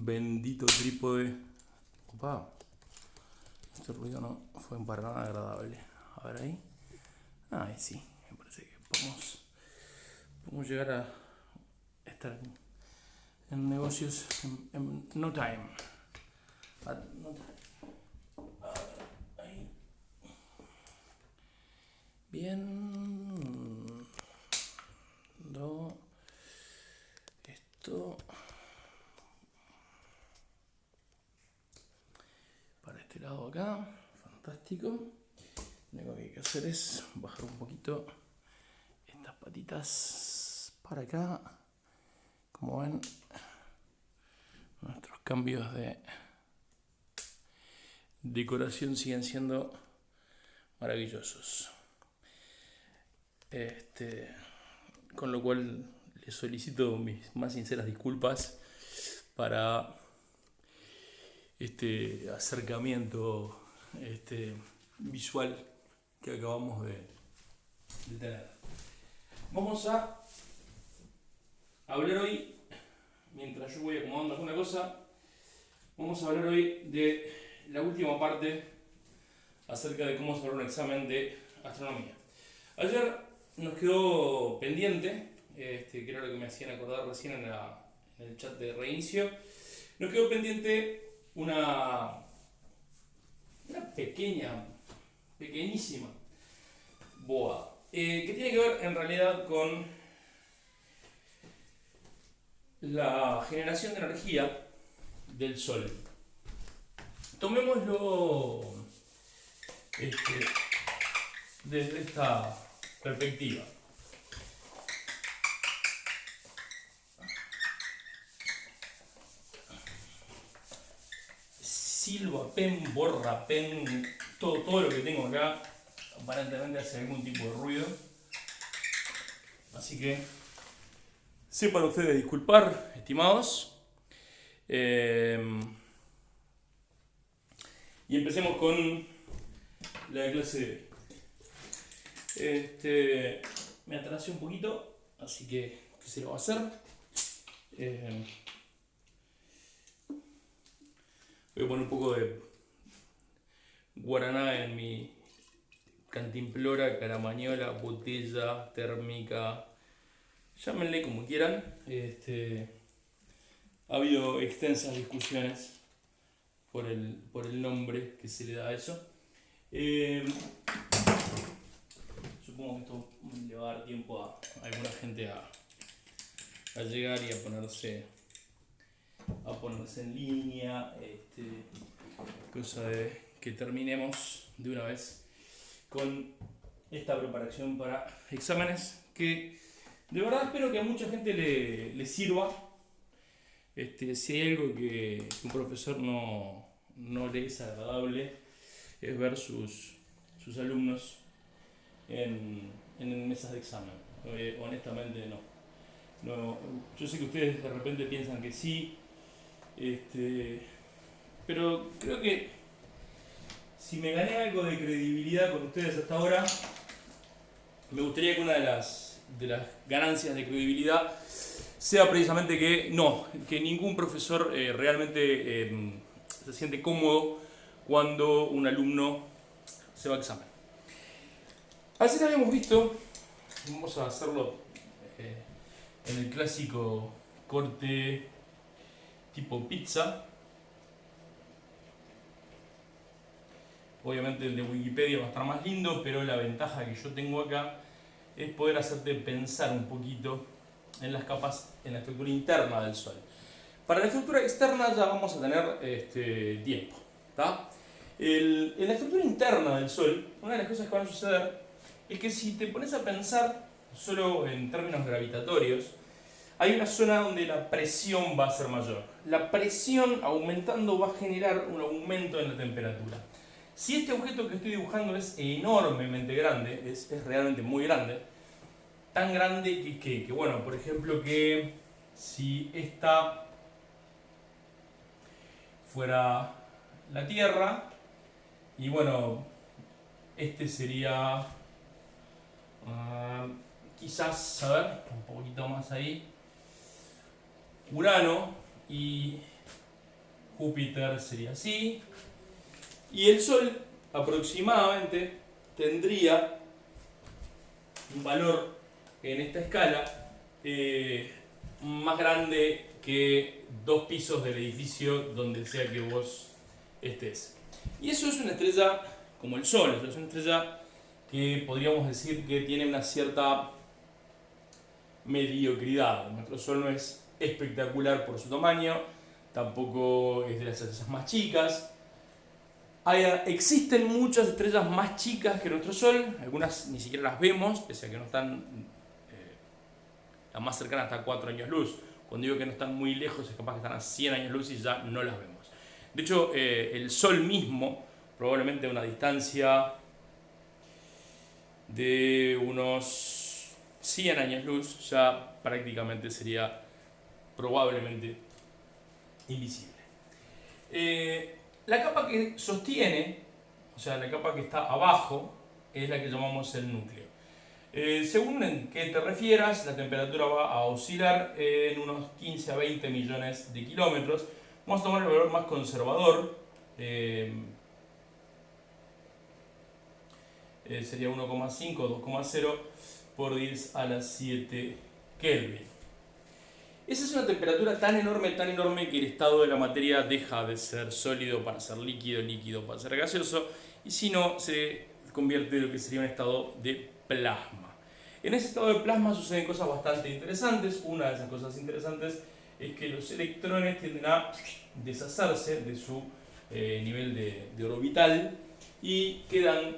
bendito trípode. Opa, este ruido no fue para nada agradable. A ver ahí. Ahí sí, me parece que podemos llegar a estar en negocios en no time. No time. A ver, ahí. Bien. Esto. Para este lado acá. Fantástico. Lo único que hay que hacer es bajar un poquito estas patitas para acá. Como ven, nuestros cambios de decoración siguen siendo maravillosos. Con lo cual les solicito mis más sinceras disculpas para este acercamiento visual que acabamos de tener. Vamos a hablar hoy, mientras yo voy acomodando alguna cosa, vamos a hablar hoy de la última parte acerca de cómo hacer un examen de astronomía. Ayer nos quedó pendiente, que era lo que me hacían acordar recién en el chat de reinicio, nos quedó pendiente una pequeñísima boa, que tiene que ver en realidad con la generación de energía del Sol. Tomémoslo desde esta perspectiva. Silba, pen, borra, pen, todo lo que tengo acá aparentemente hace algún tipo de ruido. Así que sepan ustedes disculpar, estimados. Y empecemos con la clase de hoy. Me atrasé un poquito, así que ¿qué se lo va a hacer? Voy a poner un poco de guaraná en mi cantimplora, caramañola, botella, térmica, llámenle como quieran. Ha habido extensas discusiones por el nombre que se le da a eso. Supongo que esto le va a dar tiempo a alguna gente a llegar y a ponerse en línea, cosa de que terminemos de una vez con esta preparación para exámenes que de verdad espero que a mucha gente le sirva. Si hay algo que un profesor no le es agradable, es ver sus alumnos en mesas de examen. Honestamente no. Yo sé que ustedes de repente piensan que sí, pero creo que si me gané algo de credibilidad con ustedes hasta ahora, me gustaría que una de las ganancias de credibilidad sea precisamente que ningún profesor realmente se siente cómodo cuando un alumno se va a examen. Así habíamos visto, vamos a hacerlo en el clásico corte tipo pizza. Obviamente el de Wikipedia va a estar más lindo, pero la ventaja que yo tengo acá es poder hacerte pensar un poquito en las capas, en la estructura interna del Sol. Para la estructura externa ya vamos a tener tiempo, ¿tá? En la estructura interna del Sol, una de las cosas que van a suceder es que si te pones a pensar solo en términos gravitatorios, hay una zona donde la presión va a ser mayor. La presión aumentando va a generar un aumento en la temperatura. Si este objeto que estoy dibujando es enormemente grande, es realmente muy grande, tan grande que bueno, por ejemplo, que si esta fuera la Tierra, y bueno, sería quizás, a ver, un poquito más ahí, Urano, y Júpiter sería así. Y el Sol aproximadamente tendría un valor en esta escala más grande que 2 pisos del edificio donde sea que vos estés. Y eso es una estrella como el Sol, eso es una estrella que podríamos decir que tiene una cierta mediocridad. Nuestro Sol no es espectacular por su tamaño, tampoco es de las estrellas más chicas. Existen muchas estrellas más chicas que nuestro Sol, algunas ni siquiera las vemos, pese a que no están, la más cercana está a 4 años luz. Cuando digo que no están muy lejos, es capaz que están a 100 años luz y ya no las vemos. De hecho, el Sol mismo, probablemente a una distancia de unos 100 años luz, ya prácticamente sería probablemente invisible. La capa que sostiene, o sea, la capa que está abajo, es la que llamamos el núcleo. Según en qué te refieras, la temperatura va a oscilar en unos 15 a 20 millones de kilómetros. Vamos a tomar el valor más conservador. Sería 1,5 o 2,0 por 10 a la 7 Kelvin. Esa es una temperatura tan enorme que el estado de la materia deja de ser sólido para ser líquido, líquido para ser gaseoso, y si no, se convierte en lo que sería un estado de plasma. En ese estado de plasma suceden cosas bastante interesantes. Una de esas cosas interesantes es que los electrones tienden a deshacerse de su nivel de orbital y quedan,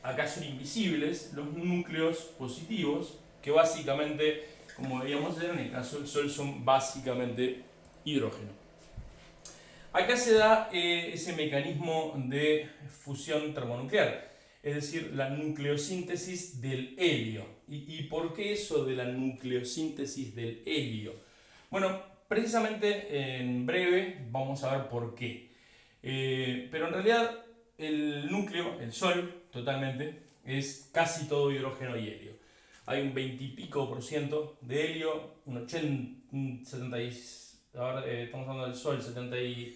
acá son invisibles, los núcleos positivos, que básicamente, como veíamos ayer, en el caso del Sol son básicamente hidrógeno. Acá se da ese mecanismo de fusión termonuclear, es decir, la nucleosíntesis del helio. ¿Y por qué eso de la nucleosíntesis del helio? Bueno, precisamente en breve vamos a ver por qué. Pero en realidad el núcleo, el Sol, totalmente, es casi todo hidrógeno y helio. Hay un 20 y pico por ciento de helio, un 80, un 70, ahora estamos hablando del Sol, 71,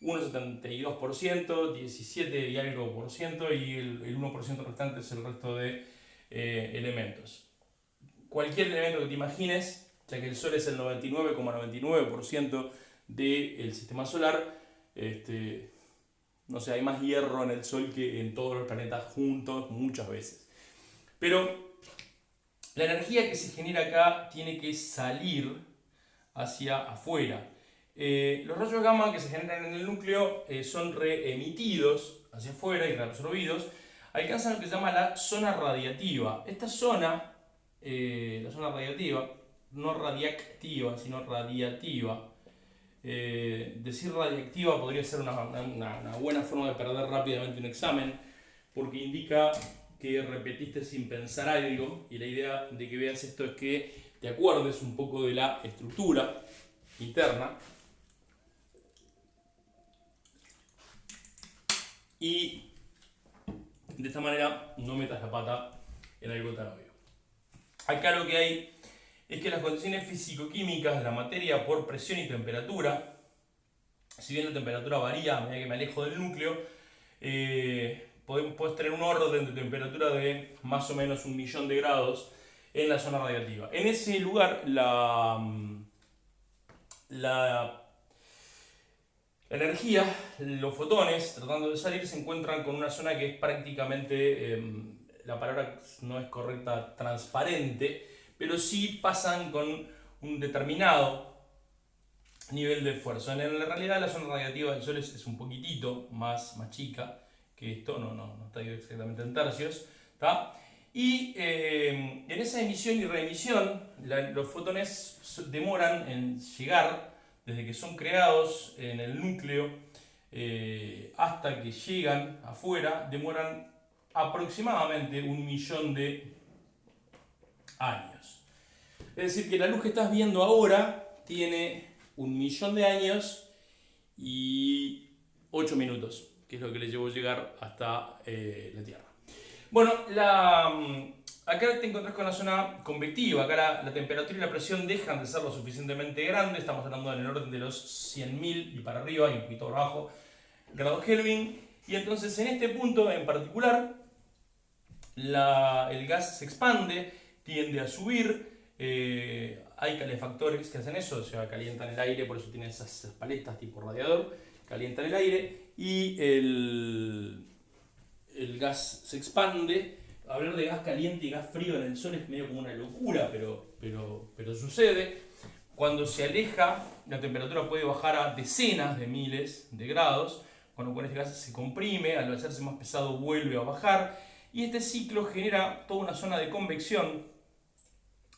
72%, 17 y algo por ciento, y el 1% restante es el resto de elementos. Cualquier elemento que te imagines, ya que el Sol es el 99,99% del sistema solar, no sé, hay más hierro en el Sol que en todos los planetas juntos muchas veces. Pero la energía que se genera acá tiene que salir hacia afuera. Los rayos gamma que se generan en el núcleo son reemitidos hacia afuera y reabsorbidos, alcanzan lo que se llama la zona radiativa. Esta zona, la zona radiativa, no radiactiva, sino radiativa. Decir radiactiva podría ser una buena forma de perder rápidamente un examen, porque indica que repetiste sin pensar algo, y la idea de que veas esto es que te acuerdes un poco de la estructura interna y de esta manera no metas la pata en algo tan obvio. Acá lo que hay es que las condiciones físico-químicas de la materia por presión y temperatura, si bien la temperatura varía a medida que me alejo del núcleo, puedes tener un orden de temperatura de más o menos 1.000.000 de grados en la zona radiativa. En ese lugar la energía, los fotones, tratando de salir, se encuentran con una zona que es prácticamente, la palabra no es correcta, transparente, pero sí pasan con un determinado nivel de esfuerzo. En la realidad la zona radiativa del Sol es un poquitito más chica que esto, no está exactamente en tercios, ¿tá? Y en esa emisión y reemisión, los fotones demoran en llegar, desde que son creados en el núcleo hasta que llegan afuera, demoran aproximadamente 1.000.000 de años. Es decir, que la luz que estás viendo ahora tiene 1.000.000 de años y 8 minutos, que es lo que le llevó a llegar hasta la Tierra. Bueno, acá te encontrás con la zona convectiva. Acá la temperatura y la presión dejan de ser lo suficientemente grandes. Estamos hablando en el orden de los 100.000 y para arriba y un poquito por abajo grados Kelvin. Y entonces en este punto en particular el gas se expande, tiende a subir. Hay calefactores que hacen eso, o sea, calientan el aire, por eso tienen esas paletas tipo radiador, calientan el aire y el gas se expande. Hablar de gas caliente y gas frío en el sol es medio como una locura, pero sucede. Cuando se aleja, la temperatura puede bajar a decenas de miles de grados. Cuando con este gas se comprime, al hacerse más pesado vuelve a bajar. Y este ciclo genera toda una zona de convección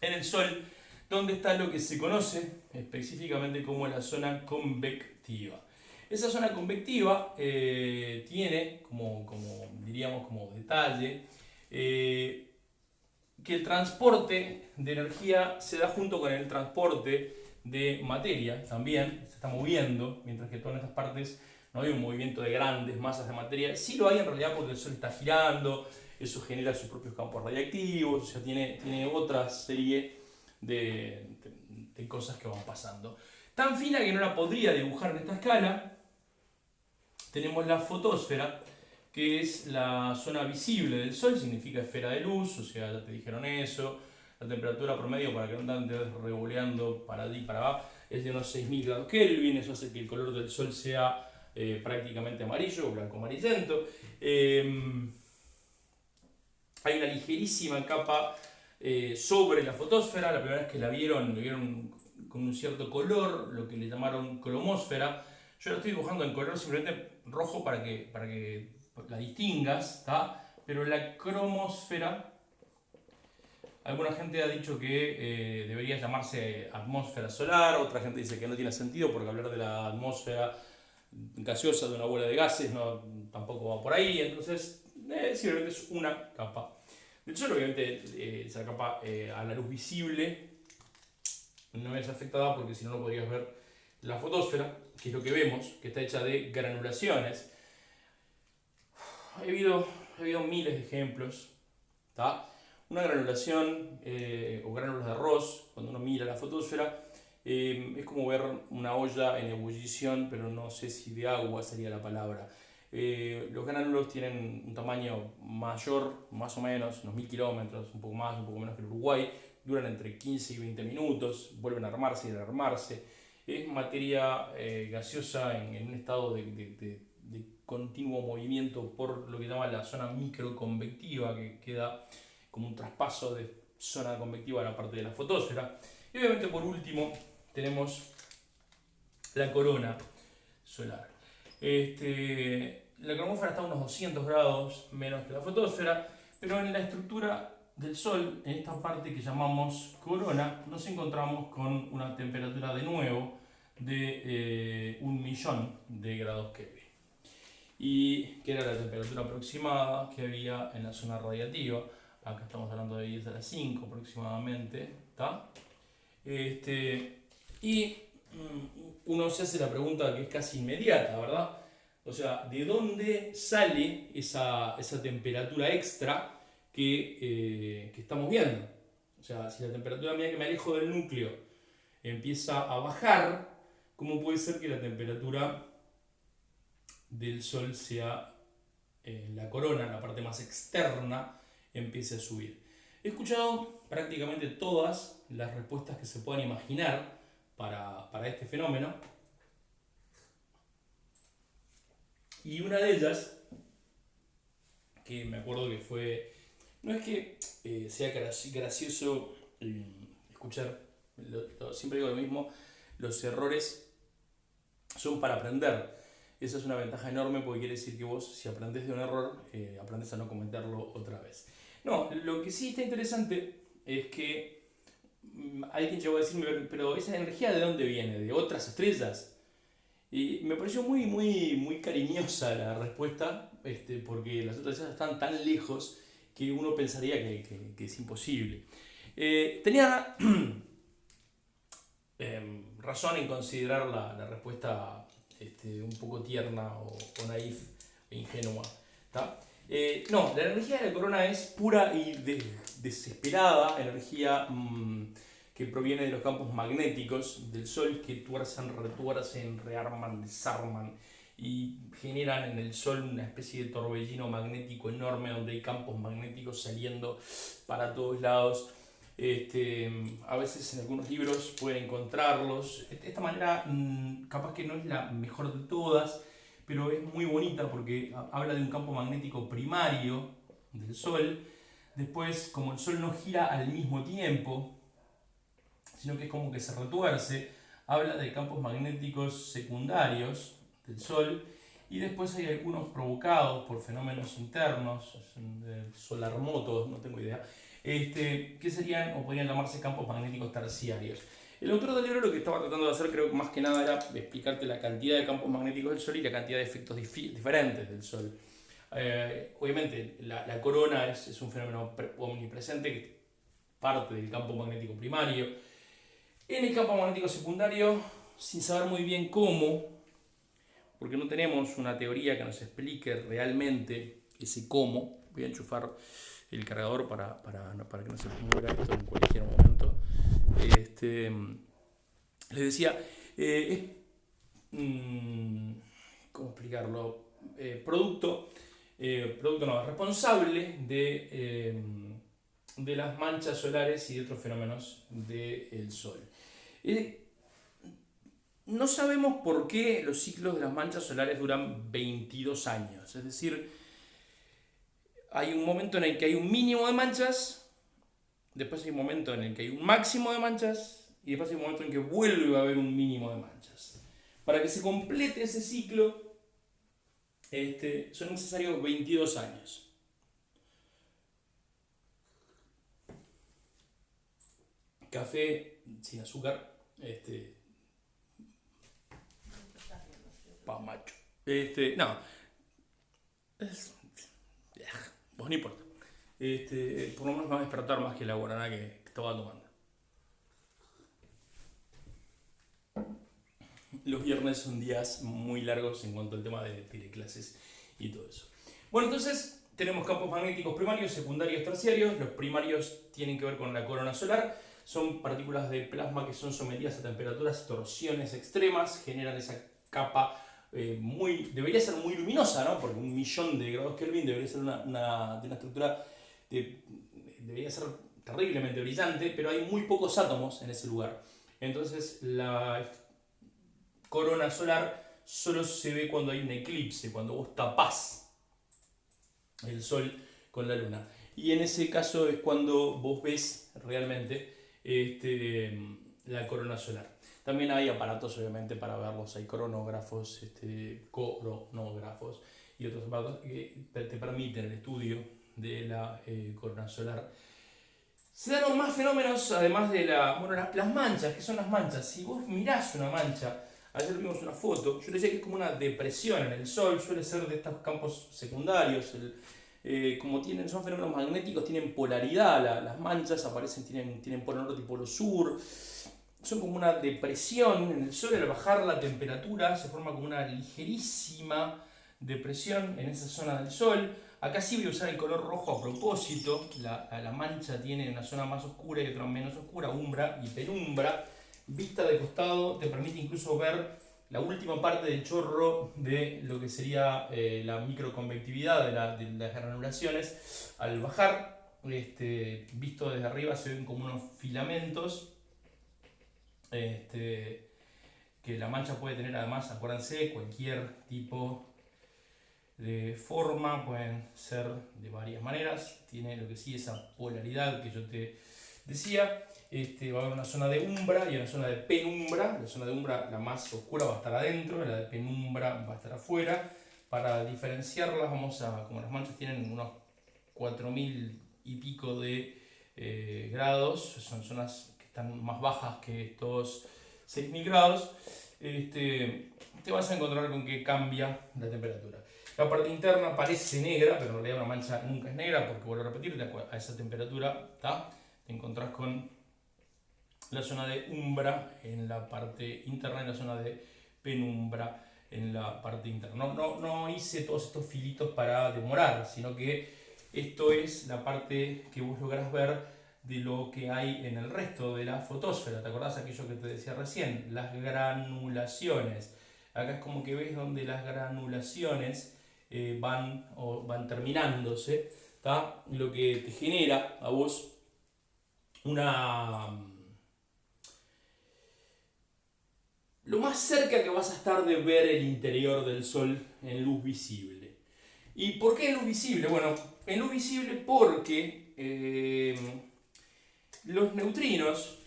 en el Sol, donde está lo que se conoce específicamente como la zona convectiva. Esa zona convectiva tiene diríamos como detalle que el transporte de energía se da junto con el transporte de materia también, se está moviendo, mientras que todas estas partes no hay un movimiento de grandes masas de materia. Sí lo hay en realidad porque el Sol está girando, eso genera sus propios campos radiactivos, o sea, tiene otra serie de cosas que van pasando. Tan fina que no la podría dibujar en esta escala, tenemos la fotosfera, que es la zona visible del Sol, significa esfera de luz, o sea, ya te dijeron eso. La temperatura promedio, para que no andes revoleando para allí y para abajo, es de unos 6.000 grados Kelvin. Eso hace que el color del Sol sea prácticamente amarillo o blanco amarillento. Hay una ligerísima capa sobre la fotosfera. La primera vez que la vieron con un cierto color, lo que le llamaron cromósfera. Yo la estoy dibujando en color simplemente rojo para que la distingas, ¿está? Pero la cromosfera, alguna gente ha dicho que debería llamarse atmósfera solar, otra gente dice que no tiene sentido porque hablar de la atmósfera gaseosa de una bola de gases tampoco va por ahí, entonces simplemente es una capa. De hecho, obviamente, esa capa a la luz visible no es afectada porque si no, no podrías ver la fotosfera, que es lo que vemos, que está hecha de granulaciones. Ha habido miles de ejemplos, ¿tá? Una granulación o gránulos de arroz, cuando uno mira la fotosfera, es como ver una olla en ebullición, pero no sé si de agua sería la palabra. Los gránulos tienen un tamaño mayor, más o menos, unos 1000 kilómetros, un poco más, un poco menos que el Uruguay, duran entre 15 y 20 minutos, vuelven a armarse y desarmarse. Es materia gaseosa en un estado de continuo movimiento por lo que llama la zona microconvectiva, que queda como un traspaso de zona convectiva a la parte de la fotosfera. Y obviamente por último tenemos la corona solar. La cromósfera está a unos 200 grados menos que la fotosfera, pero en la estructura del Sol, en esta parte que llamamos corona, nos encontramos con una temperatura de nuevo de 1.000.000 de grados Kelvin. Y que era la temperatura aproximada que había en la zona radiativa. Acá estamos hablando de 10 a la 5 aproximadamente, ¿tá? Y uno se hace la pregunta que es casi inmediata, ¿verdad? O sea, ¿de dónde sale esa temperatura extra que estamos viendo? O sea, si la temperatura a medida que me alejo del núcleo empieza a bajar, ¿cómo puede ser que la temperatura del Sol sea la corona, la parte más externa, empiece a subir? He escuchado prácticamente todas las respuestas que se puedan imaginar para este fenómeno. Y una de ellas, que me acuerdo que fue, no es que sea gracioso escuchar, siempre digo lo mismo, los errores son para aprender. Esa es una ventaja enorme porque quiere decir que vos, si aprendés de un error, aprendés a no cometerlo otra vez. No, lo que sí está interesante es que alguien llegó a decirme, pero ¿esa energía de dónde viene? ¿De otras estrellas? Y me pareció muy cariñosa la respuesta, porque las otras estrellas están tan lejos que uno pensaría que es imposible. Tenía razón en considerar la respuesta un poco tierna o naif e ingenua, ¿tá? No, la energía de la corona es pura y desesperada energía que proviene de los campos magnéticos del Sol que tuercen, retuercen, rearman, desarman y generan en el Sol una especie de torbellino magnético enorme donde hay campos magnéticos saliendo para todos lados. A veces en algunos libros pueden encontrarlos. De esta manera, capaz que no es la mejor de todas, pero es muy bonita porque habla de un campo magnético primario del Sol. Después, como el Sol no gira al mismo tiempo, sino que es como que se retuerce, habla de campos magnéticos secundarios del Sol. Y después hay algunos provocados por fenómenos internos, solar motos, no tengo idea, que serían o podrían llamarse campos magnéticos terciarios. El autor del libro lo que estaba tratando de hacer, creo que más que nada, era explicarte la cantidad de campos magnéticos del Sol y la cantidad de efectos diferentes del Sol. Obviamente, la corona es un fenómeno omnipresente que parte del campo magnético primario. En el campo magnético secundario, sin saber muy bien cómo, porque no tenemos una teoría que nos explique realmente ese cómo, voy a enchufar el cargador para que no se muera esto en cualquier momento. Les decía, ¿cómo explicarlo? Responsable de las manchas solares y de otros fenómenos del Sol. No sabemos por qué los ciclos de las manchas solares duran 22 años, es decir, hay un momento en el que hay un mínimo de manchas, después hay un momento en el que hay un máximo de manchas y después hay un momento en que vuelve a haber un mínimo de manchas. Para que se complete ese ciclo, son necesarios 22 años. Café sin azúcar, pa' macho. No, vos no importa. Por lo menos me va a despertar más que la guaraná que estaba tomando. Los viernes son días muy largos en cuanto al tema de teleclases y todo eso. Bueno, entonces tenemos campos magnéticos primarios, secundarios, terciarios. Los primarios tienen que ver con la corona solar. Son partículas de plasma que son sometidas a temperaturas y torsiones extremas. Generan esa capa debería ser muy luminosa, ¿no? Porque 1.000.000 de grados Kelvin debería ser de una estructura, debería ser terriblemente brillante, pero hay muy pocos átomos en ese lugar. Entonces la corona solar solo se ve cuando hay un eclipse, cuando vos tapás el Sol con la Luna. Y en ese caso es cuando vos ves realmente la corona solar. También hay aparatos, obviamente, para verlos. Hay cronógrafos, coronógrafos y otros aparatos que te permiten el estudio de la corona solar. Se dan más fenómenos, además de las manchas. ¿Qué son las manchas? Si vos mirás una mancha, ayer vimos una foto, yo decía que es como una depresión en el Sol, suele ser de estos campos secundarios. Como son fenómenos magnéticos, tienen polaridad, las manchas aparecen, tienen polo norte y polo sur. Son como una depresión en el Sol. Al bajar la temperatura se forma como una ligerísima depresión en esa zona del Sol. Acá sí voy a usar el color rojo a propósito. La mancha tiene una zona más oscura y otra menos oscura, umbra y penumbra. Vista de costado te permite incluso ver la última parte del chorro de lo que sería la microconvectividad de las granulaciones. Al bajar, visto desde arriba, se ven como unos filamentos que la mancha puede tener. Además, acuérdense, cualquier tipo de forma, pueden ser de varias maneras, tiene lo que sí, esa polaridad que yo te decía. Va a haber una zona de umbra y una zona de penumbra. La zona de umbra, la más oscura, va a estar adentro, la de penumbra va a estar afuera. Para diferenciarlas, como las manchas tienen unos 4.000 y pico de grados, son zonas están más bajas que estos 6.000 grados, te vas a encontrar con que cambia la temperatura. La parte interna parece negra, pero en realidad una mancha nunca es negra, porque vuelvo a repetir, a esa temperatura te encontrás con la zona de umbra en la parte interna y la zona de penumbra en la parte interna. No hice todos estos filitos para demorar, sino que esto es la parte que vos lográs ver de lo que hay en el resto de la fotosfera. ¿Te acordás aquello que te decía recién? Las granulaciones. Acá es como que ves donde las granulaciones van terminándose, ¿tá? Lo que te genera a vos lo más cerca que vas a estar de ver el interior del Sol en luz visible. ¿Y por qué en luz visible? Bueno, en luz visible porque los neutrinos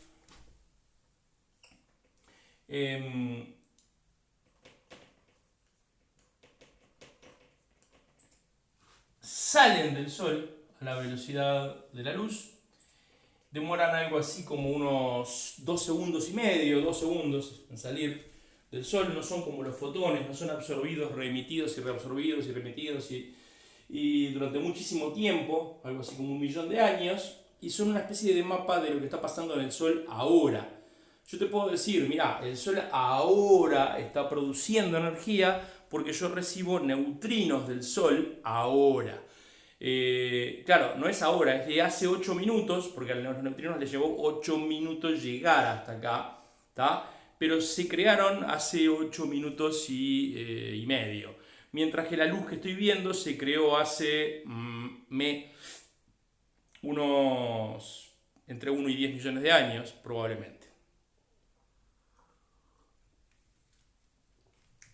salen del Sol a la velocidad de la luz, demoran algo así como unos 2 segundos y medio, 2 segundos en salir del Sol, no son como los fotones, no son absorbidos, reemitidos y reabsorbidos y remitidos y durante muchísimo tiempo, algo así como 1.000.000 de años, y son una especie de mapa de lo que está pasando en el Sol ahora. Yo te puedo decir, mira, el Sol ahora está produciendo energía porque yo recibo neutrinos del Sol ahora. Claro, no es ahora, es de hace 8 minutos, porque a los neutrinos les llevó 8 minutos llegar hasta acá, ¿tá? Pero se crearon hace 8 minutos y medio. Mientras que la luz que estoy viendo se creó hace unos entre 1 y 10 millones de años, probablemente.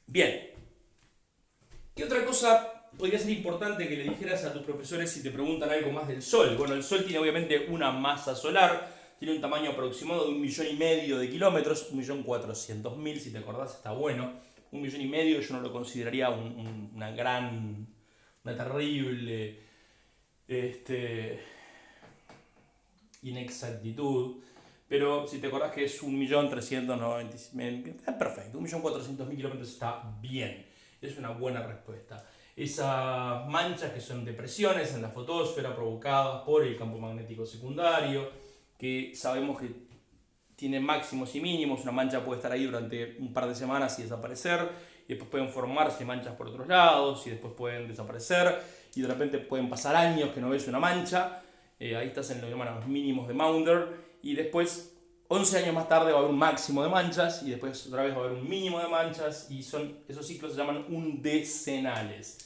Bien, ¿qué otra cosa podría ser importante que le dijeras a tus profesores si te preguntan algo más del Sol? Bueno, el Sol tiene obviamente una masa solar, tiene un tamaño aproximado de 1,5 millones de kilómetros, 1.400.000, si te acordás, está bueno. 1,5 millones yo no lo consideraría una terrible inexactitud. Pero si te acordás que es 1.390.000, está perfecto, 1.400.000 kilómetros está bien, es una buena respuesta. Esas manchas que son depresiones en la fotosfera provocadas por el campo magnético secundario, que sabemos que tienen máximos y mínimos, una mancha puede estar ahí durante un par de semanas y desaparecer, y después pueden formarse manchas por otros lados, y después pueden desaparecer, y de repente pueden pasar años que no ves una mancha, ahí estás en lo que llaman los mínimos de Maunder, y después 11 años más tarde va a haber un máximo de manchas y después otra vez va a haber un mínimo de manchas y esos ciclos se llaman undecenales.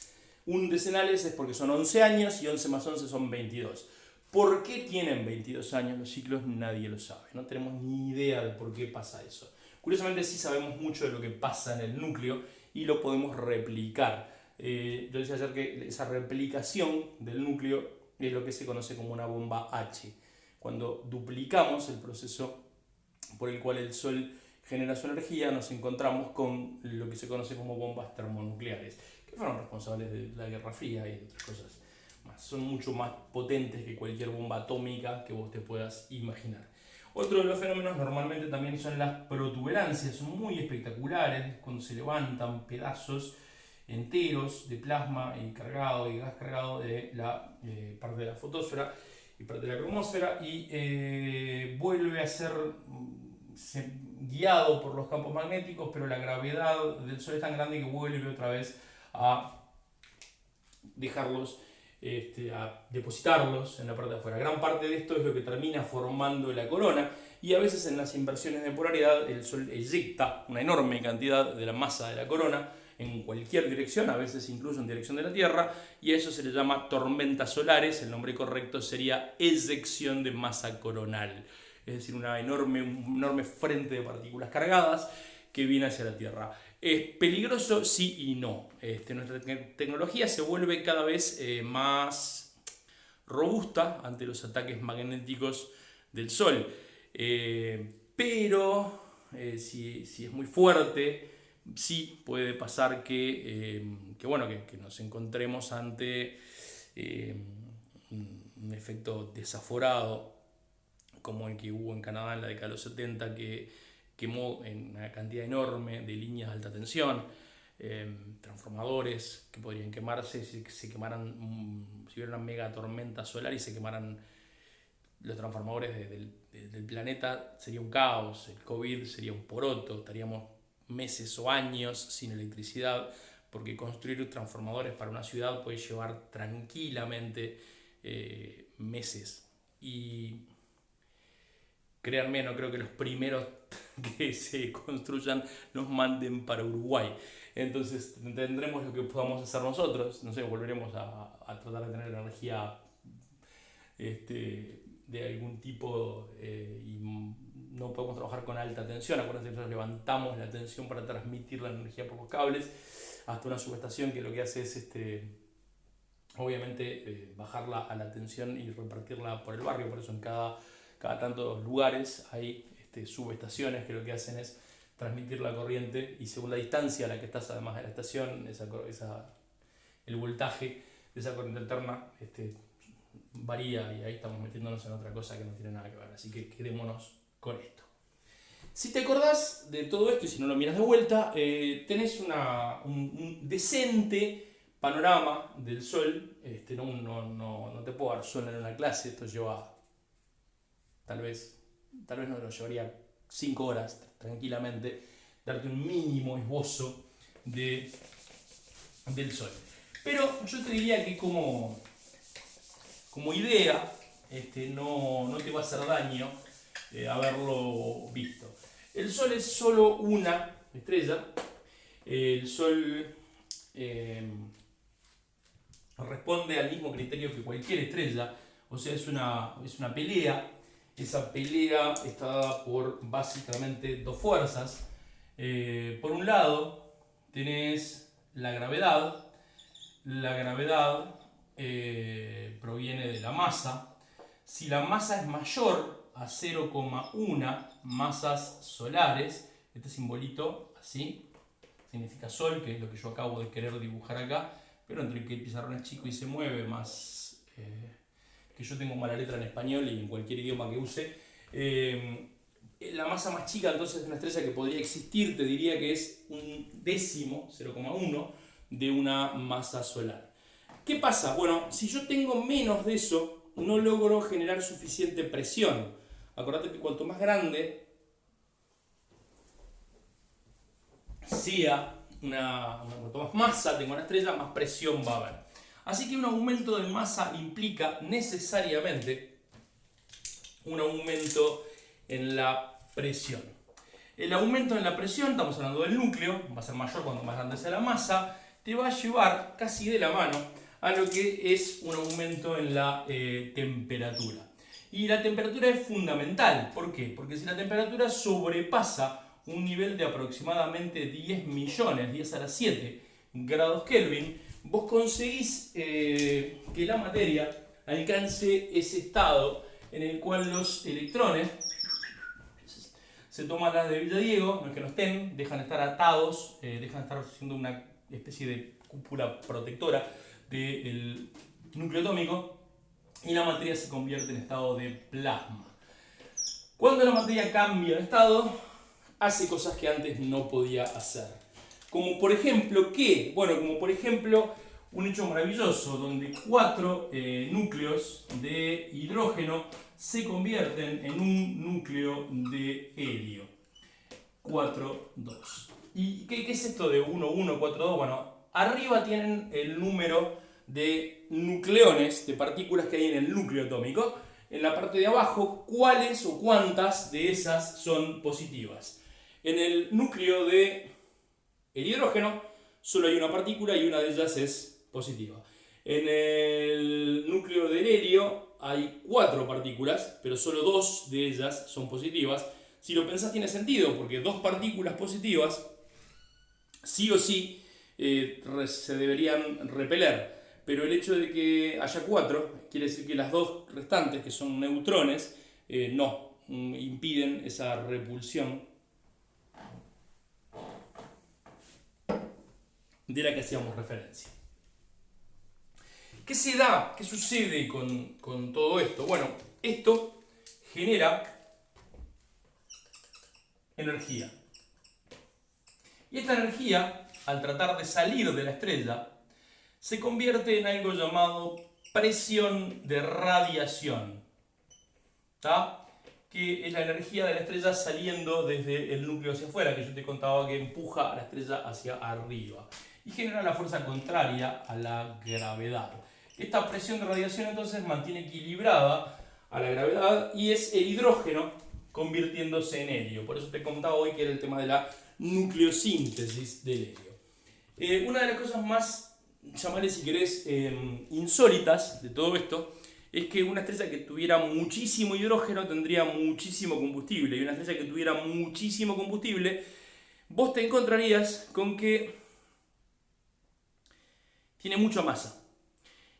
Undecenales es porque son 11 años y 11 más 11 son 22. ¿Por qué tienen 22 años los ciclos? Nadie lo sabe. No tenemos ni idea de por qué pasa eso. Curiosamente sí sabemos mucho de lo que pasa en el núcleo y lo podemos replicar. Yo decía ayer que esa replicación del núcleo es lo que se conoce como una bomba H. Cuando duplicamos el proceso por el cual el Sol genera su energía, nos encontramos con lo que se conoce como bombas termonucleares, que fueron responsables de la Guerra Fría y de otras cosas más. Son mucho más potentes que cualquier bomba atómica que vos te puedas imaginar. Otro de los fenómenos normalmente también son las protuberancias, son muy espectaculares cuando se levantan pedazos enteros de plasma y cargado y gas cargado de la parte de la fotosfera y parte de la cromosfera y vuelve a ser guiado por los campos magnéticos, pero la gravedad del Sol es tan grande que vuelve otra vez a dejarlos, a depositarlos en la parte de afuera. Gran parte de esto es lo que termina formando la corona y a veces en las inversiones de polaridad el Sol eyecta una enorme cantidad de la masa de la corona en cualquier dirección, a veces incluso en dirección de la Tierra, y a eso se le llama tormentas solares. El nombre correcto sería eyección de masa coronal, es decir, un enorme frente de partículas cargadas que viene hacia la Tierra. ¿Es peligroso? Sí y no. Nuestra tecnología se vuelve cada vez más robusta ante los ataques magnéticos del Sol, pero si es muy fuerte, sí puede pasar que nos encontremos ante un efecto desaforado como el que hubo en Canadá en la década de los 70, que quemó en una cantidad enorme de líneas de alta tensión, transformadores que podrían quemarse si hubiera una mega tormenta solar y se quemaran los transformadores del planeta. Sería un caos, el COVID sería un poroto, estaríamos meses o años sin electricidad, porque construir transformadores para una ciudad puede llevar tranquilamente meses. Y créanme, no creo que los primeros que se construyan nos manden para Uruguay. Entonces tendremos lo que podamos hacer nosotros. No sé, volveremos a tratar de tener energía de algún tipo y no podemos trabajar con alta tensión. Acuérdense que nosotros levantamos la tensión para transmitir la energía por los cables hasta una subestación que lo que hace es obviamente bajarla a la tensión y repartirla por el barrio. Por eso en cada tantos lugares hay subestaciones que lo que hacen es transmitir la corriente, y según la distancia a la que estás además de la estación, el voltaje de esa corriente alterna varía, y ahí estamos metiéndonos en otra cosa que no tiene nada que ver. Así que quedémonos con esto. Si te acordás de todo esto y si no lo miras de vuelta, tenés un decente panorama del Sol. No te puedo dar sol en una clase, esto lleva tal vez no lo llevaría 5 horas tranquilamente, darte un mínimo esbozo del Sol. Pero yo te diría que como idea no te va a hacer daño haberlo visto. El Sol es solo una estrella. El Sol responde al mismo criterio que cualquier estrella, o sea, es una pelea. Esa pelea está dada por básicamente dos fuerzas. Por un lado tenés la gravedad. La gravedad proviene de la masa. Si la masa es mayor a 0,1 masas solares, este simbolito así significa Sol, que es lo que yo acabo de querer dibujar acá, pero entre que el pizarrón es chico y se mueve, más que yo tengo mala letra en español y en cualquier idioma que use, la masa más chica entonces de una estrella que podría existir, te diría que es un décimo, 0,1, de una masa solar. ¿Qué pasa? Bueno, si yo tengo menos de eso, no logro generar suficiente presión. Acordate que cuanto más grande sea cuanto más masa tengo una estrella, más presión va a haber. Así que un aumento de masa implica necesariamente un aumento en la presión. El aumento en la presión, estamos hablando del núcleo, va a ser mayor cuanto más grande sea la masa, te va a llevar casi de la mano a lo que es un aumento en la temperatura. Y la temperatura es fundamental. ¿Por qué? Porque si la temperatura sobrepasa un nivel de aproximadamente 10 millones, 10 a la 7 grados Kelvin, vos conseguís que la materia alcance ese estado en el cual los electrones se toman las de Villadiego, no es que no estén, dejan de estar atados, dejan de estar siendo una especie de cúpula protectora del núcleo atómico, y la materia se convierte en estado de plasma. Cuando la materia cambia de estado, hace cosas que antes no podía hacer. Como por ejemplo, ¿qué? Bueno, como por ejemplo, un hecho maravilloso donde 4 núcleos de hidrógeno se convierten en un núcleo de helio. 4, 2. ¿Y qué es esto de 1, 1, 4, 2? Bueno, arriba tienen el número de nucleones, de partículas que hay en el núcleo atómico. En la parte de abajo, cuáles o cuántas de esas son positivas. En el núcleo de el hidrógeno solo hay una partícula y una de ellas es positiva. En el núcleo del helio hay 4 partículas, pero solo 2 de ellas son positivas. Si lo pensás tiene sentido, porque 2 partículas positivas sí o sí se deberían repeler. Pero el hecho de que haya 4 quiere decir que las 2 restantes, que son neutrones, no impiden esa repulsión de la que hacíamos referencia. ¿Qué se da? ¿Qué sucede con todo esto? Bueno, esto genera energía. Y esta energía, al tratar de salir de la estrella, se convierte en algo llamado presión de radiación. ¿Tá? que es la energía de la estrella saliendo desde el núcleo hacia afuera, que yo te contaba que empuja a la estrella hacia arriba y genera la fuerza contraria a la gravedad. Esta presión de radiación entonces mantiene equilibrada a la gravedad y es el hidrógeno convirtiéndose en helio. Por eso te contaba hoy que era el tema de la nucleosíntesis del helio. Una de las cosas más, llamarle si querés, insólitas de todo esto es que una estrella que tuviera muchísimo hidrógeno tendría muchísimo combustible, y una estrella que tuviera muchísimo combustible, vos te encontrarías con que tiene mucha masa.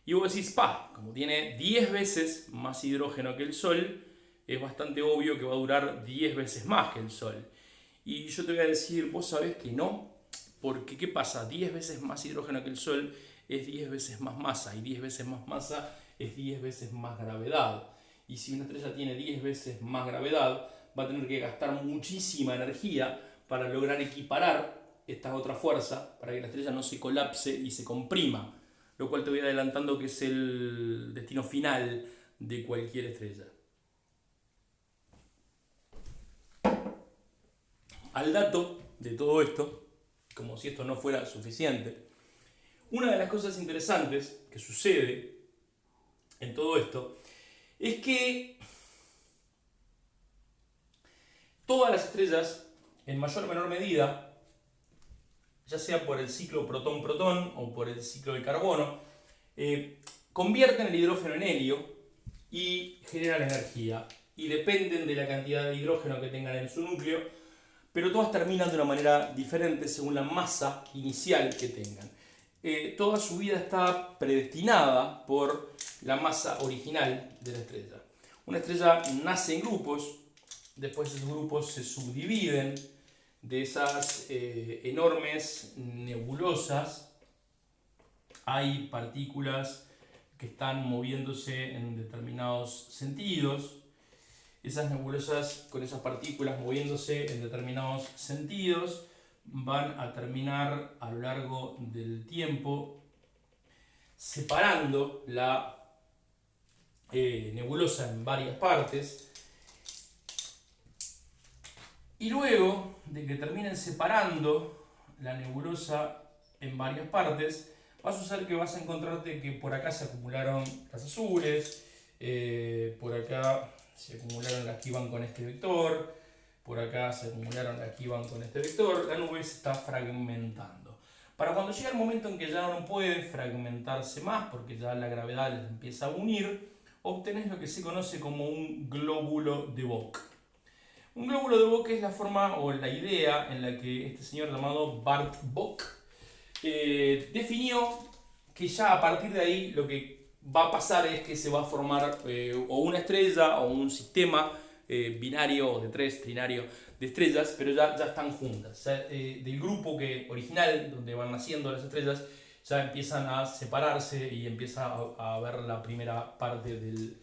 Y vos decís, como tiene 10 veces más hidrógeno que el Sol, es bastante obvio que va a durar 10 veces más que el Sol. Y yo te voy a decir, vos sabés que no, porque ¿qué pasa? 10 veces más hidrógeno que el Sol es 10 veces más masa, y 10 veces más masa es 10 veces más gravedad. Y si una estrella tiene 10 veces más gravedad, va a tener que gastar muchísima energía para lograr equiparar esta otra fuerza, para que la estrella no se colapse y se comprima, lo cual te voy adelantando que es el destino final de cualquier estrella. Al dato de todo esto, como si esto no fuera suficiente, una de las cosas interesantes que sucede en todo esto es que todas las estrellas, en mayor o menor medida, ya sea por el ciclo protón-protón o por el ciclo de carbono, convierten el hidrógeno en helio y generan energía. Y dependen de la cantidad de hidrógeno que tengan en su núcleo, pero todas terminan de una manera diferente según la masa inicial que tengan. Toda su vida está predestinada por la masa original de la estrella. Una estrella nace en grupos, después esos grupos se subdividen de esas enormes nebulosas. Hay partículas que están moviéndose en determinados sentidos. Esas nebulosas con esas partículas moviéndose en determinados sentidos van a terminar a lo largo del tiempo separando la nebulosa en varias partes, y luego de que terminen separando la nebulosa en varias partes, va a suceder que vas a encontrarte que por acá se acumularon las azules, por acá se acumularon las que iban con este vector, por acá se acumularon las que iban con este vector. La nube se está fragmentando. Para cuando llega el momento en que ya no puede fragmentarse más, porque ya la gravedad les empieza a unir, obtenés lo que se conoce como un glóbulo de Bock. Un glóbulo de Bock es la forma o la idea en la que este señor llamado Bart Bock definió que ya a partir de ahí lo que va a pasar es que se va a formar o una estrella o un sistema binario o de tres, trinario de estrellas, pero ya están juntas. Del grupo original donde van naciendo las estrellas ya empiezan a separarse y empieza a ver la primera parte de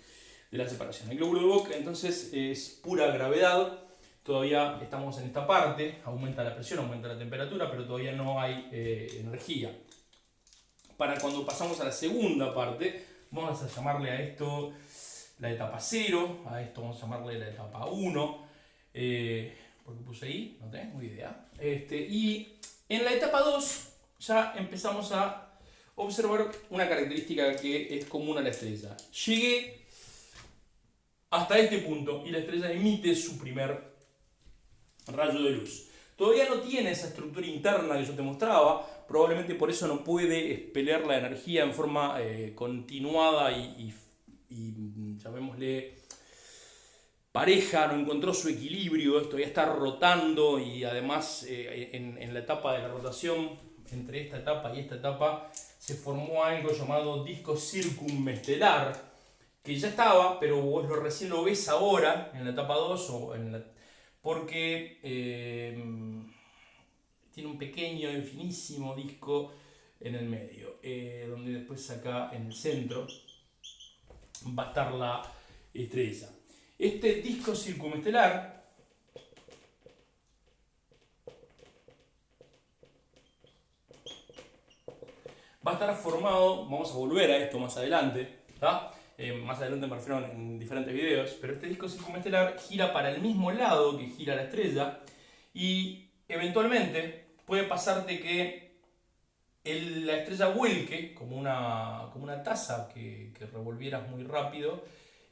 la separación. El glóbulo de Bock entonces es pura gravedad. Todavía estamos en esta parte, aumenta la presión, aumenta la temperatura, pero todavía no hay energía. Para cuando pasamos a la segunda parte, vamos a llamarle a esto la etapa 0, a esto vamos a llamarle la etapa 1, porque puse ahí, no tengo idea. Y en la etapa 2 ya empezamos a observar una característica que es común a la estrella. Llegué hasta este punto y la estrella emite su primer rayo de luz. Todavía no tiene esa estructura interna que yo te mostraba, probablemente por eso no puede expeler la energía en forma continuada y llamémosle pareja, no encontró su equilibrio, todavía está rotando y además en la etapa de la rotación, entre esta etapa y esta etapa, se formó algo llamado disco circunestelar, que ya estaba, pero vos recién lo ves ahora en la etapa 2 porque tiene un pequeño y finísimo disco en el medio, donde después acá en el centro va a estar la estrella. Este disco circunestelar va a estar formado, vamos a volver a esto más adelante, ¿tá? más adelante me refiero en diferentes videos, pero este disco circunestelar gira para el mismo lado que gira la estrella y eventualmente puede pasarte que la estrella vuelque como una taza que revolvieras muy rápido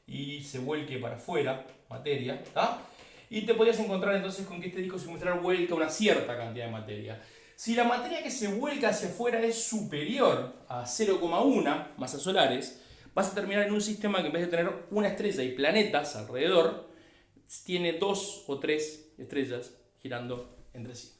y se vuelque para afuera, materia, ¿tá? Y te podías encontrar entonces con que este disco circunestelar vuelca una cierta cantidad de materia. Si la materia que se vuelca hacia afuera es superior a 0,1 masas solares, vas a terminar en un sistema que en vez de tener una estrella y planetas alrededor, tiene 2 o 3 estrellas girando entre sí.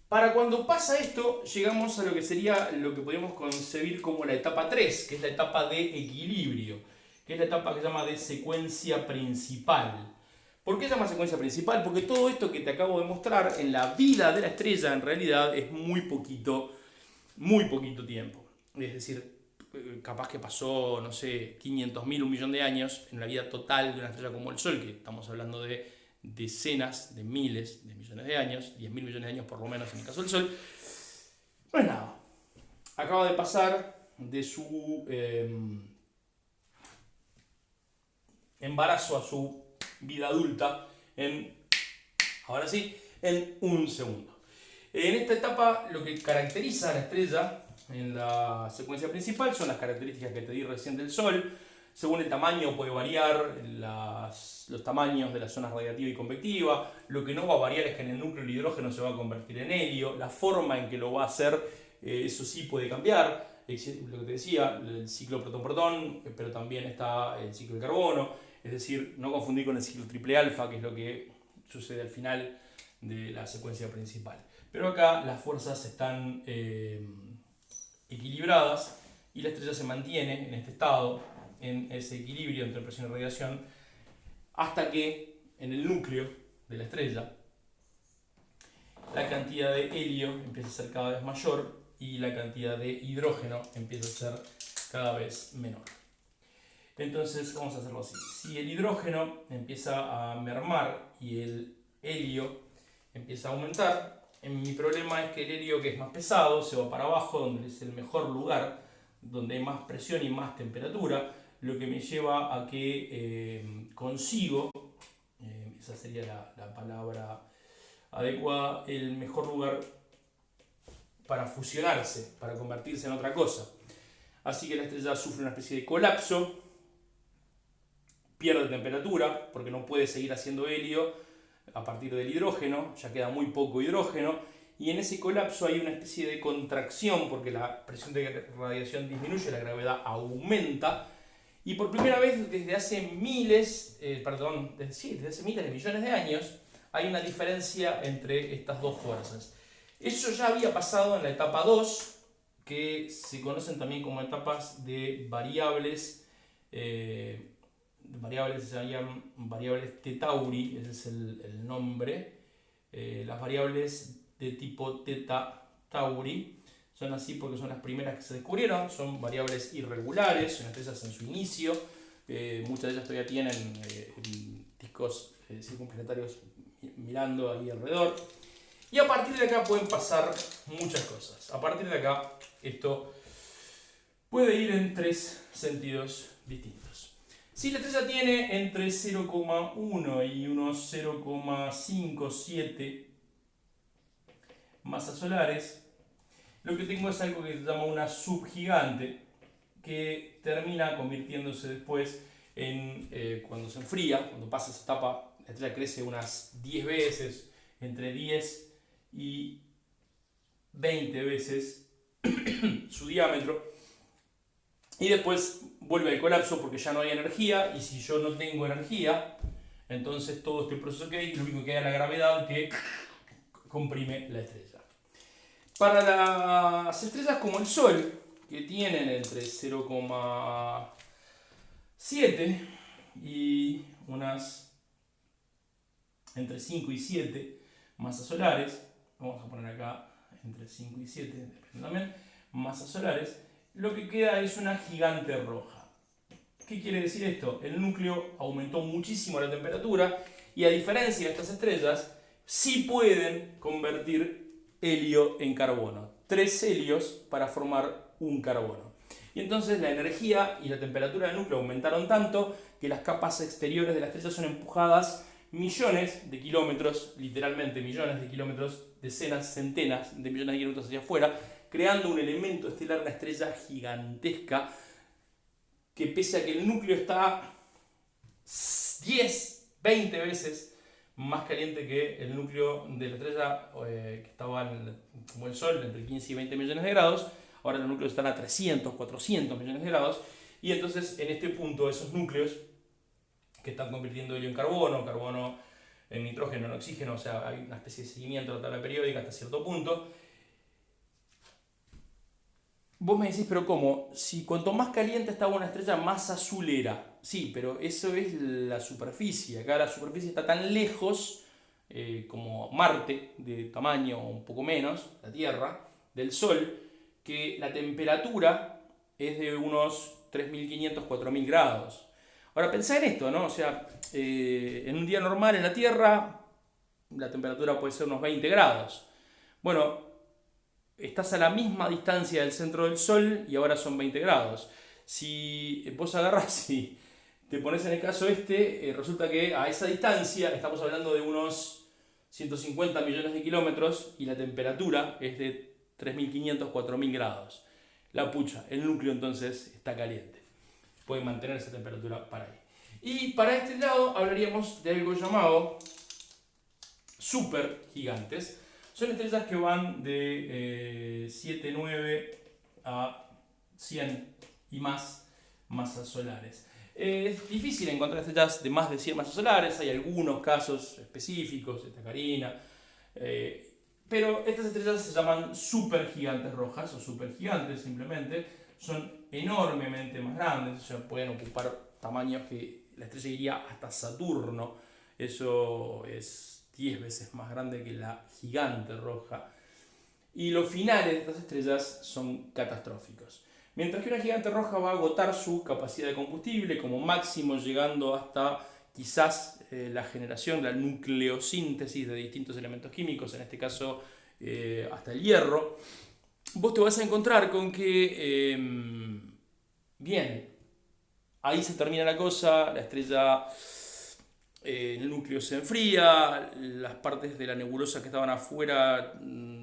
Para cuando pasa esto, llegamos a lo que sería lo que podríamos concebir como la etapa 3, que es la etapa de equilibrio, que es la etapa que se llama de secuencia principal. ¿Por qué se llama secuencia principal? Porque todo esto que te acabo de mostrar en la vida de la estrella en realidad es muy poquito tiempo. Es decir, capaz que pasó, no sé, 500.000, 1.000.000 de años en la vida total de una estrella como el Sol, que estamos hablando de decenas de miles de millones de años, 10.000 millones de años por lo menos en el caso del Sol. No es nada. Acaba de pasar de su embarazo a su vida adulta ahora sí, en un segundo. En esta etapa lo que caracteriza a la estrella en la secuencia principal son las características que te di recién del Sol. Según el tamaño puede variar los tamaños de las zonas radiativa y convectiva. Lo que no va a variar es que en el núcleo el hidrógeno se va a convertir en helio. La forma en que lo va a hacer, eso sí puede cambiar. Lo que te decía, el ciclo protón-protón, pero también está el ciclo de carbono. Es decir, no confundir con el ciclo triple alfa, que es lo que sucede al final de la secuencia principal. Pero acá las fuerzas están equilibradas y la estrella se mantiene en este estado, en ese equilibrio entre presión y radiación, hasta que en el núcleo de la estrella la cantidad de helio empieza a ser cada vez mayor y la cantidad de hidrógeno empieza a ser cada vez menor. Entonces vamos a hacerlo así. Si el hidrógeno empieza a mermar y el helio empieza a aumentar, mi problema es que el helio, que es más pesado, se va para abajo, donde es el mejor lugar, donde hay más presión y más temperatura, lo que me lleva a que consigo, esa sería la palabra adecuada, el mejor lugar para fusionarse, para convertirse en otra cosa. Así que la estrella sufre una especie de colapso, pierde temperatura porque no puede seguir haciendo helio a partir del hidrógeno, ya queda muy poco hidrógeno, y en ese colapso hay una especie de contracción porque la presión de radiación disminuye, la gravedad aumenta, y por primera vez desde hace miles de millones de años hay una diferencia entre estas dos fuerzas. Eso ya había pasado en la etapa 2, que se conocen también como etapas de variables, se llaman variables T Tauri, ese es el nombre. Las variables de tipo Theta Tauri son así porque son las primeras que se descubrieron, son variables irregulares, son estrellas en su inicio, muchas de ellas todavía tienen discos circunplanetarios mirando ahí alrededor, y a partir de acá pueden pasar muchas cosas. A partir de acá esto puede ir en tres sentidos distintos. Si la estrella tiene entre 0,1 y unos 0,57 masas solares, lo que tengo es algo que se llama una subgigante, que termina convirtiéndose después en, cuando se enfría, cuando pasa esa etapa, la estrella crece unas 10 veces, entre 10 y 20 veces su diámetro, y después vuelve al colapso porque ya no hay energía, y si yo no tengo energía, entonces todo este proceso que hay, lo único que hay es la gravedad que comprime la estrella. Para las estrellas como el Sol, que tienen entre 0,7 y unas entre 5 y 7 masas solares, vamos a poner acá entre 5 y 7, depende también, masas solares, lo que queda es una gigante roja. ¿Qué quiere decir esto? El núcleo aumentó muchísimo la temperatura y, a diferencia de estas estrellas, sí pueden convertir helio en carbono. 3 helios para formar un carbono. Y entonces la energía y la temperatura del núcleo aumentaron tanto que las capas exteriores de la estrella son empujadas millones de kilómetros, literalmente millones de kilómetros, decenas, centenas de millones de kilómetros hacia afuera, creando un elemento estelar, una estrella gigantesca, que pese a que el núcleo está 10, 20 veces más caliente que el núcleo de la estrella que estaba como el Sol, entre 15 y 20 millones de grados, ahora los núcleos están a 300, 400 millones de grados, y entonces en este punto esos núcleos que están convirtiendo helio en carbono, carbono en nitrógeno, en oxígeno, o sea, hay una especie de seguimiento de la tabla periódica hasta cierto punto. Vos me decís, pero ¿cómo? Si cuanto más caliente estaba una estrella, más azul era. Sí, pero eso es la superficie. Acá la superficie está tan lejos como Marte, de tamaño un poco menos, la Tierra, del Sol, que la temperatura es de unos 3.500, 4.000 grados. Ahora pensá en esto, ¿no? O sea, en un día normal en la Tierra, la temperatura puede ser unos 20 grados. Bueno, estás a la misma distancia del centro del Sol y ahora son 20 grados. Si vos agarrás y te pones en el caso resulta que a esa distancia estamos hablando de unos 150 millones de kilómetros y la temperatura es de 3.500, 4.000 grados. La pucha, el núcleo entonces está caliente. Puede mantener esa temperatura para ahí. Y para este lado hablaríamos de algo llamado supergigantes. Son estrellas que van de 7, 9 a 100 y más masas solares. Es difícil encontrar estrellas de más de 100 masas solares, hay algunos casos específicos, esta Carina, pero estas estrellas se llaman supergigantes rojas o supergigantes simplemente, son enormemente más grandes, o sea, pueden ocupar tamaños que la estrella iría hasta Saturno, eso es 10 veces más grande que la gigante roja. Y los finales de estas estrellas son catastróficos. Mientras que una gigante roja va a agotar su capacidad de combustible, como máximo llegando hasta quizás la generación, la nucleosíntesis de distintos elementos químicos, en este caso hasta el hierro, vos te vas a encontrar con que, bien, ahí se termina la cosa, la estrella, el núcleo se enfría, las partes de la nebulosa que estaban afuera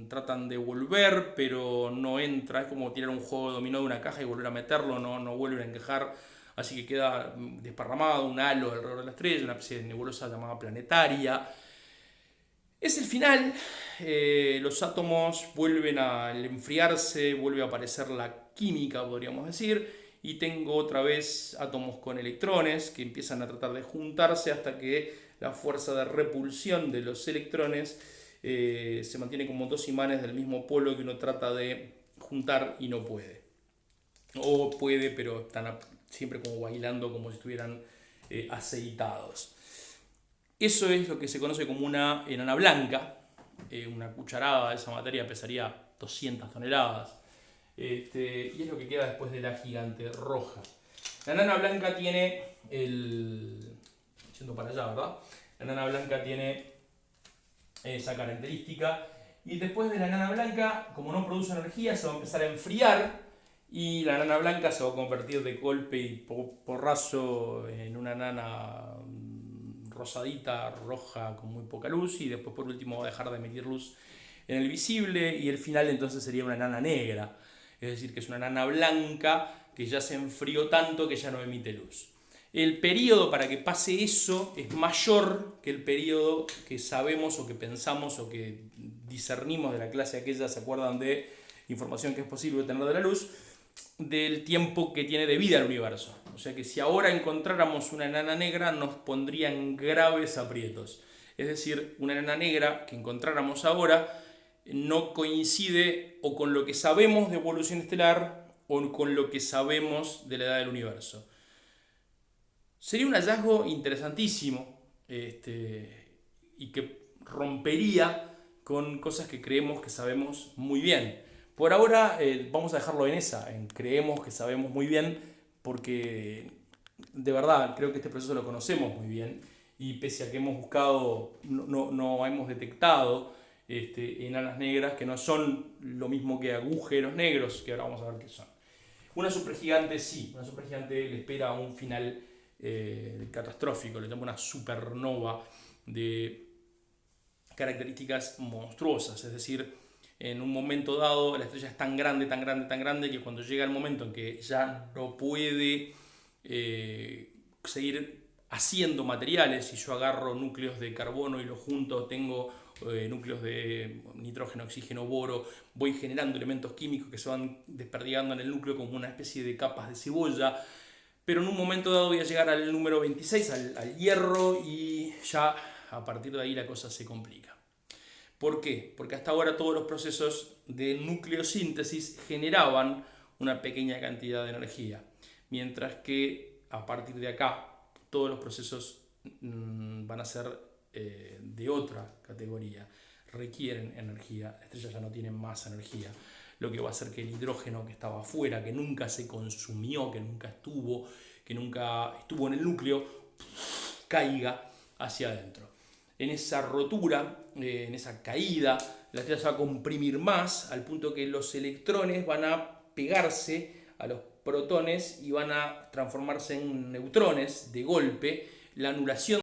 tratan de volver, pero no entra, es como tirar un juego de dominó de una caja y volver a meterlo, no vuelven a encajar, así que queda desparramado un halo alrededor de la estrella, una especie de nebulosa llamada planetaria. Es el final, los átomos vuelven al enfriarse, vuelve a aparecer la química, podríamos decir, y tengo otra vez átomos con electrones que empiezan a tratar de juntarse hasta que la fuerza de repulsión de los electrones se mantiene como dos imanes del mismo polo que uno trata de juntar y no puede. O puede, pero están siempre como bailando como si estuvieran aceitados. Eso es lo que se conoce como una enana blanca. Una cucharada de esa materia pesaría 200 toneladas. Y es lo que queda después de la gigante roja. La enana blanca tiene yendo para allá, ¿verdad? La enana blanca tiene esa característica. Y después de la enana blanca, como no produce energía, se va a empezar a enfriar. Y la enana blanca se va a convertir de golpe y porrazo en una enana rosadita, roja, con muy poca luz, y después por último va a dejar de emitir luz en el visible, y el final entonces sería una enana negra, es decir, que es una enana blanca que ya se enfrió tanto que ya no emite luz. El periodo para que pase eso es mayor que el periodo que sabemos o que pensamos o que discernimos de la clase aquella, ¿se acuerdan de información que es posible tener de la luz? Del tiempo que tiene de vida el universo. O sea que si ahora encontráramos una enana negra nos pondría en graves aprietos. Es decir, una enana negra que encontráramos ahora no coincide o con lo que sabemos de evolución estelar o con lo que sabemos de la edad del universo. Sería un hallazgo interesantísimo y que rompería con cosas que creemos que sabemos muy bien. Por ahora vamos a dejarlo en creemos que sabemos muy bien, porque de verdad creo que este proceso lo conocemos muy bien, y pese a que hemos buscado, no hemos detectado enanas negras que no son lo mismo que agujeros negros, que ahora vamos a ver qué son. Una supergigante sí, una supergigante le espera un final catastrófico, le llamo una supernova de características monstruosas, es decir, en un momento dado la estrella es tan grande, tan grande, tan grande que cuando llega el momento en que ya no puede seguir haciendo materiales, si yo agarro núcleos de carbono y los junto, tengo núcleos de nitrógeno, oxígeno, boro, voy generando elementos químicos que se van desperdigando en el núcleo como una especie de capas de cebolla, pero en un momento dado voy a llegar al número 26, al hierro, y ya a partir de ahí la cosa se complica. ¿Por qué? Porque hasta ahora todos los procesos de nucleosíntesis generaban una pequeña cantidad de energía, mientras que a partir de acá todos los procesos van a ser de otra categoría, requieren energía, las estrellas ya no tienen más energía, lo que va a hacer que el hidrógeno que estaba afuera, que nunca se consumió, que nunca estuvo en el núcleo, caiga hacia adentro. En esa rotura, en esa caída, la estrella se va a comprimir más al punto que los electrones van a pegarse a los protones y van a transformarse en neutrones de golpe. La anulación